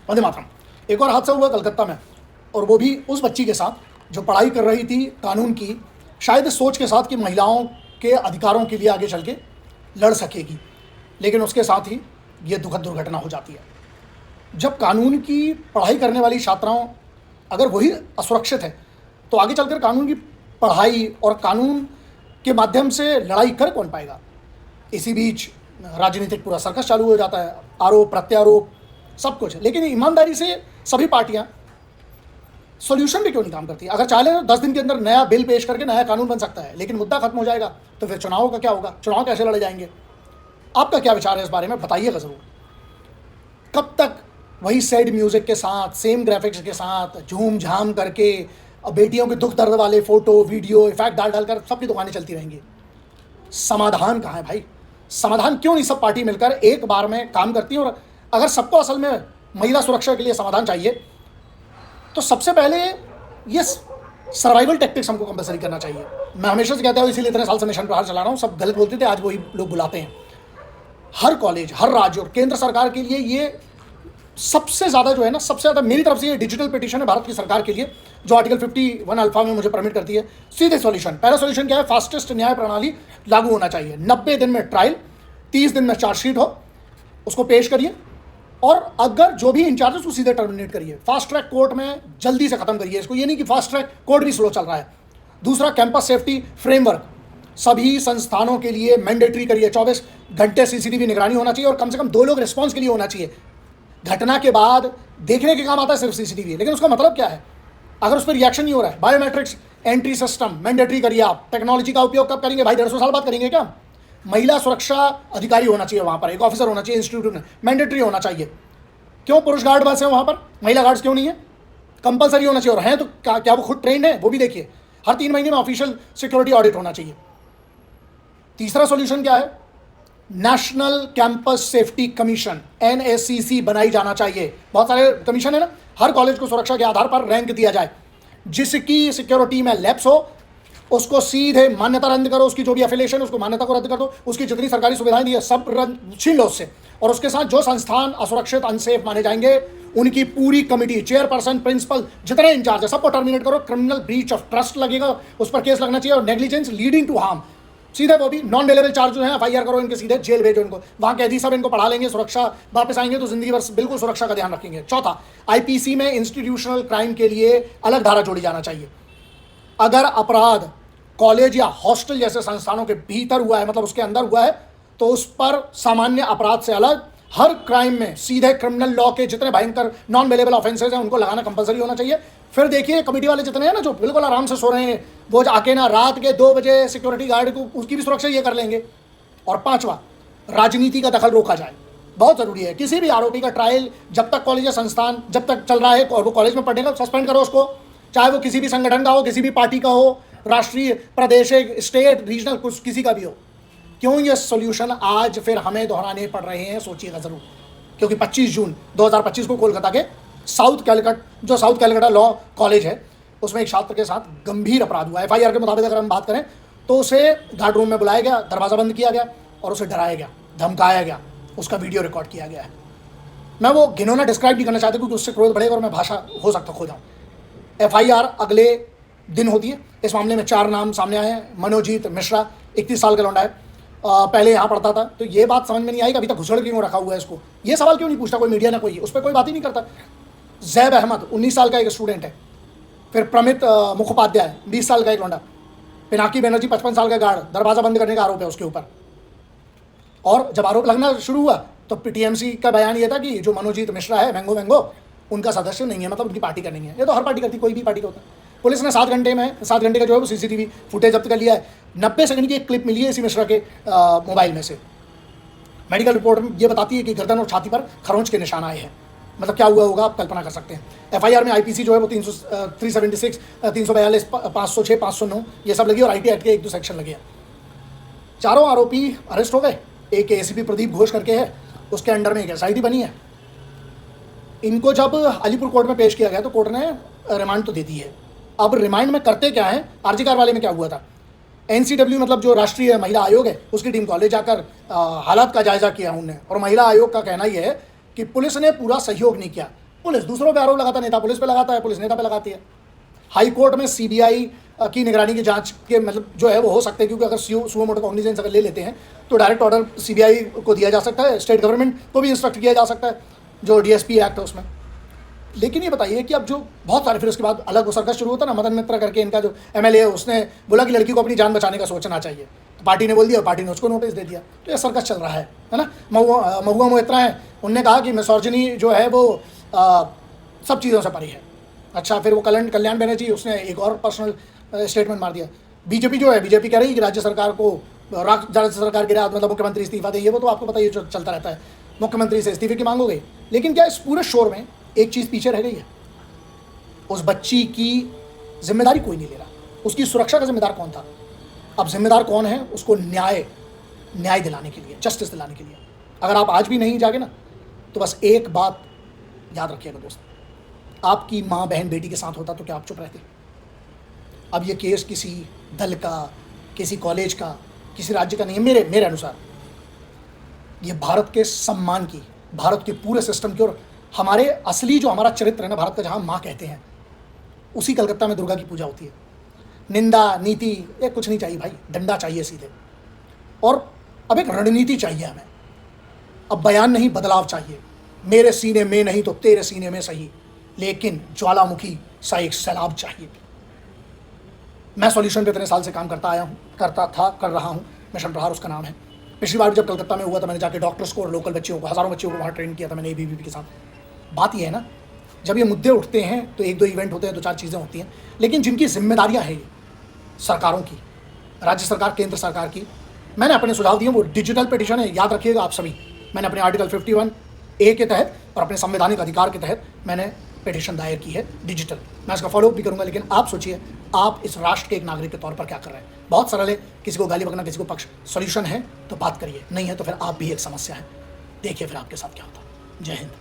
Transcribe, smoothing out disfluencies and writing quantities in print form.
वंदे मातरम। एक और हादसा हुआ कलकत्ता में, और वो भी उस बच्ची के साथ जो पढ़ाई कर रही थी कानून की, शायद इस सोच के साथ कि महिलाओं के अधिकारों के लिए आगे चल के लड़ सकेगी, लेकिन उसके साथ ही ये दुखद दुर्घटना हो जाती है। जब कानून की पढ़ाई करने वाली छात्राओं अगर वही असुरक्षित है, तो आगे चलकर कानून की पढ़ाई और कानून के माध्यम से लड़ाई कर कौन पाएगा। इसी बीच राजनीतिक पूरा सर्कस चालू हो जाता है, आरोप प्रत्यारोप सब कुछ। लेकिन ईमानदारी से सभी पार्टियां सॉल्यूशन भी क्यों नहीं काम करती। अगर चाहे तो 10 दिन के अंदर नया बिल पेश करके नया कानून बन सकता है, लेकिन मुद्दा खत्म हो जाएगा तो फिर चुनाव का क्या होगा, चुनाव कैसे लड़े जाएंगे। आपका क्या विचार है इस बारे में, बताइएगा ज़रूर। कब तक वही सैड म्यूजिक के साथ, सेम ग्राफिक्स के साथ, झूम झाम करके बेटियों के दुख दर्द वाले फोटो वीडियो इफेक्ट डाल डालकर सबकी दुकानें चलती रहेंगी। समाधान कहाँ है भाई। समाधान क्यों नहीं सब पार्टी मिलकर एक बार में काम करती है। और अगर सबको असल में महिला सुरक्षा के लिए समाधान चाहिए, तो सबसे पहले ये सर्वाइवल टैक्टिक्स हमको कंपलसरी करना चाहिए। मैं हमेशा से कहता हूँ, इसीलिए इतने साल से मिशन प्रहार चला रहा हूँ। सब गलत बोलते थे, आज वही लोग बुलाते हैं। हर कॉलेज, हर राज्य और केंद्र सरकार के लिए ये सबसे ज़्यादा जो है ना, सबसे ज़्यादा मेरी तरफ से ये डिजिटल पिटीशन है भारत की सरकार के लिए, जो आर्टिकल 51 अल्फा में मुझे परमिट करती है। सीधे सॉल्यूशन, पहला सॉल्यूशन क्या है, फास्टेस्ट न्याय प्रणाली लागू होना चाहिए। 90 दिन में ट्रायल, 30 दिन में चार्जशीट हो, उसको पेश करिए, और अगर जो भी इंचार्ज है उसको सीधे टर्मिनेट करिए। फास्ट ट्रैक कोर्ट में जल्दी से खत्म करिए इसको, ये नहीं कि फास्ट ट्रैक कोर्ट भी स्लो चल रहा है। दूसरा, कैंपस सेफ्टी फ्रेमवर्क सभी संस्थानों के लिए मैंडेटरी करिए। 24 घंटे सीसीटीवी निगरानी होना चाहिए, और कम से कम 2 लोग रिस्पॉन्स के लिए होना चाहिए। घटना के बाद देखने के काम आता है सिर्फ सीसीटीवी, लेकिन उसका मतलब क्या है अगर उस पर रिएक्शन नहीं हो रहा है। बायोमेट्रिक्स एंट्री सिस्टम मैंडेटरी करिए आप। टेक्नोलॉजी का उपयोग कब करेंगे भाई, 150 साल बाद करेंगे क्या। महिला सुरक्षा अधिकारी होना चाहिए वहाँ पर, एक ऑफिसर होना चाहिए इंस्टीट्यूट में, मैंडेटरी होना चाहिए। क्यों पुरुष गार्ड बस है वहाँ पर, महिला गार्ड्स क्यों नहीं है। कंपलसरी होना चाहिए, और हैं तो क्या वो खुद ट्रेंड है वो भी देखिए। हर 3 महीने में ऑफिशियल सिक्योरिटी ऑडिट होना चाहिए। तीसरा सॉल्यूशन क्या है, national campus safety commission NACC बनाई जाना चाहिए। बहुत सारे कमीशन है ना, हर कॉलेज को सुरक्षा के आधार पर रैंक दिया जाए। जिसकी सिक्योरिटी में लैप्स हो उसको सीधे मान्यता रद्द करो, उसकी जो भी एफिलिएशन उसको मान्यता को रद्द कर दो, उसकी जितनी सरकारी सुविधाएं दी है सब छीन लो उससे। और उसके साथ जो संस्थान असुरक्षित अनसेफ माने जाएंगे उनकी पूरी कमिटी, चेयरपर्सन, प्रिंसिपल, जितने इंचार्ज है सबको टर्मिनेट करो। क्रिमिनल ब्रीच ऑफ ट्रस्ट लगेगा, उस पर केस लगना चाहिए। और नेग्लिजेंस लीडिंग टू हार्म, सीधे वो भी नॉन वेलेबल चार्ज जो है FIR करो, इनके सीधे जेल भेजो इनको। वहाँ कैदी सब इनको पढ़ा लेंगे, सुरक्षा वापस आएंगे तो जिंदगी भर बिल्कुल सुरक्षा का ध्यान रखेंगे। चौथा, IPC में इंस्टीट्यूशनल क्राइम के लिए अलग धारा जोड़ी जाना चाहिए। अगर अपराध कॉलेज या हॉस्टल जैसे संस्थानों के भीतर हुआ है, मतलब उसके अंदर हुआ है, तो उस पर सामान्य अपराध से अलग हर क्राइम में सीधे क्रिमिनल लॉ के जितने भयंकर नॉन वेलेबल ऑफेंसेज हैं उनको लगाना कंपलसरी होना चाहिए। फिर देखिए कमेटी वाले जितने हैं ना जो बिल्कुल आराम से सो रहे हैं, वो आके ना रात के 2 बजे सिक्योरिटी गार्ड को उसकी भी सुरक्षा ये कर लेंगे। और पांचवा, राजनीति का दखल रोका जाए, बहुत जरूरी है। किसी भी आरोपी का ट्रायल जब तक कॉलेज या संस्थान जब तक चल रहा है और वो कॉलेज में पढ़ने का, सस्पेंड करो उसको, चाहे वो किसी भी संगठन का हो, किसी भी पार्टी का हो, राष्ट्रीय, प्रादेशिक, स्टेट, रीजनल, कुछ किसी का भी हो। क्यों ये सॉल्यूशन आज फिर हमें दोहराने पड़ रहे हैं, सोचिएगा जरूर। क्योंकि 25 जून 2025 को कोलकाता के साउथ कैलकटा लॉ कॉलेज है, उसमें एक छात्र के साथ गंभीर अपराध हुआ। FIR के मुताबिक अगर हम बात करें तो उसे गार्ड रूम में बुलाया गया, दरवाज़ा बंद किया गया और उसे डराया गया, धमकाया गया, उसका वीडियो रिकॉर्ड किया गया है। मैं वो घिनौना डिस्क्राइब नहीं करना चाहता क्योंकि उससे क्रोध बढ़ेगा और मैं भाषा हो सकता खो जाऊँ। FIR अगले दिन होती है। इस मामले में 4 नाम सामने आए हैं। मनोजीत मिश्रा 31 साल का लौंडा है, पहले यहाँ पढ़ता था। तो ये बात समझ में नहीं आई कि अभी तक घुसड़ क्यों रखा हुआ है इसको, ये सवाल क्यों नहीं पूछता कोई मीडिया ने, कोई उस पर कोई बात ही नहीं करता। जैब अहमद 19 साल का एक स्टूडेंट है। फिर प्रमित मुखोपाध्याय 20 साल का एक लौंडा। पिनाकी बनर्जी 55 साल का गार्ड, दरवाज़ा बंद करने का आरोप है उसके ऊपर। और जब आरोप लगना शुरू हुआ तो TMC का बयान ये था कि जो मनोजीत मिश्रा है मैंगो उनका सदस्य नहीं है, मतलब उनकी पार्टी का नहीं है। ये तो हर पार्टी करती, कोई भी पार्टी का होता है। पुलिस ने 7 घंटे का जो है वो CCTV फुटेज जब्त कर लिया है। 90 सेकंड की एक क्लिप मिली है इसी मिश्रा के मोबाइल में से। मेडिकल रिपोर्ट में ये बताती है कि गर्दन और छाती पर खरोंच के निशान आए हैं। मतलब क्या हुआ होगा आप कल्पना कर सकते हैं। FIR में IPC जो है वो 376, 342, 506, 509 ये सब लगी, और IT एक्ट के 1-2 सेक्शन लगे हैं। चारों आरोपी अरेस्ट हो गए। एक ACP प्रदीप घोष करके है, उसके अंडर में एक SIT बनी है। इनको जब अलीपुर कोर्ट में पेश किया गया तो कोर्ट ने रिमांड तो दे दी है। अब रिमांड में करते क्या है, RG कार वाले में क्या हुआ था, NCW मतलब जो राष्ट्रीय महिला आयोग है उसकी टीम कॉलेज जाकर हालात का जायजा किया उन्होंने, और महिला आयोग का कहना यह है कि पुलिस ने पूरा सहयोग नहीं किया। पुलिस दूसरों पे आरोप लगाता है, नेता पुलिस पे लगाता है, पुलिस नेता पे लगाती है। हाई कोर्ट में सीबीआई की निगरानी की जांच के मतलब जो है वो हो सकते हैं, क्योंकि अगर सुओ मोटो कॉग्निजेंस अगर ले लेते हैं तो डायरेक्ट ऑर्डर सीबीआई को दिया जा सकता है, स्टेट गवर्नमेंट को भी इंस्ट्रक्ट किया जा सकता है, जो डीएसपी एक्ट है उसमें। लेकिन ये बताइए कि अब जो बहुत सारे, फिर उसके बाद अलग वो सर्कस शुरू होता है ना, मदन मित्र करके इनका जो एमएलए है उसने बोला कि लड़की को अपनी जान बचाने का सोचना चाहिए, तो पार्टी ने बोल दिया, पार्टी ने उसको नोटिस दे दिया। तो ये सर्कस चल रहा है ना। महुआ मोहित्रा है, उनने कहा कि मिसोजिनी जो है वो सब चीज़ों से परी है। अच्छा, फिर वो कल्याण बनर्जी, उसने एक और पर्सनल स्टेटमेंट मार दिया। बीजेपी जो है, बीजेपी कह रही है कि राज्य सरकार के राज मतलब मुख्यमंत्री इस्तीफा दे, ये वो तो आपको पता ही चलता रहता है, मुख्यमंत्री से इस्तीफे की मांग हो गई। लेकिन क्या इस पूरे शोर में एक चीज़ पीछे रह गई है, उस बच्ची की जिम्मेदारी कोई नहीं ले रहा। उसकी सुरक्षा का जिम्मेदार कौन था? अब जिम्मेदार कौन है? उसको न्याय दिलाने के लिए, जस्टिस दिलाने के लिए। अगर आप आज भी नहीं जागे ना, तो बस एक बात याद रखिएगा दोस्त, आपकी माँ बहन बेटी के साथ होता तो क्या आप चुप रहते? अब ये केस किसी दल का, किसी कॉलेज का, किसी राज्य का नहीं है। मेरे अनुसार ये भारत के सम्मान की, भारत के पूरे सिस्टम की, और हमारे असली जो हमारा चरित्र है ना भारत का, जहाँ माँ कहते हैं, उसी कलकत्ता में दुर्गा की पूजा होती है। निंदा नीति ये कुछ नहीं चाहिए भाई, डंडा चाहिए सीधे। और अब एक रणनीति चाहिए हमें, अब बयान नहीं बदलाव चाहिए। मेरे सीने में नहीं तो तेरे सीने में सही, लेकिन ज्वालामुखी सा एक सैलाब चाहिए। मैं सॉल्यूशन पे इतने साल से काम कर रहा हूँ। मिशन प्रहार उसका नाम है। पिछली बार जब कलकत्ता में हुआ था, मैंने जाके डॉक्टर्स को और लोकल बच्चियों को, हज़ारों बच्चियों को वहाँ ट्रेन किया था मैंने एबीवीपी के साथ। बात ये है ना, जब ये मुद्दे उठते हैं तो एक दो इवेंट होते हैं, दो चार चीज़ें होती हैं, लेकिन जिनकी जिम्मेदारियाँ हैं सरकारों की, राज्य सरकार, केंद्र सरकार की, मैंने अपने सुझाव दिए। वो डिजिटल पिटीशन है, याद रखिएगा आप सभी। मैंने अपने आर्टिकल 51A के तहत और अपने संवैधानिक अधिकार के तहत मैंने पिटीशन दायर की है डिजिटल। मैं इसका फॉलोअप भी करूंगा। लेकिन आप सोचिए, आप इस राष्ट्र के एक नागरिक के तौर पर क्या कर रहे हैं? बहुत सरल है, किसी को गाली बकना, किसी को पक्ष। सॉल्यूशन है तो बात करिए, नहीं है तो फिर आप भी एक समस्या है। देखिए फिर आपके साथ क्या होता है। जय हिंद।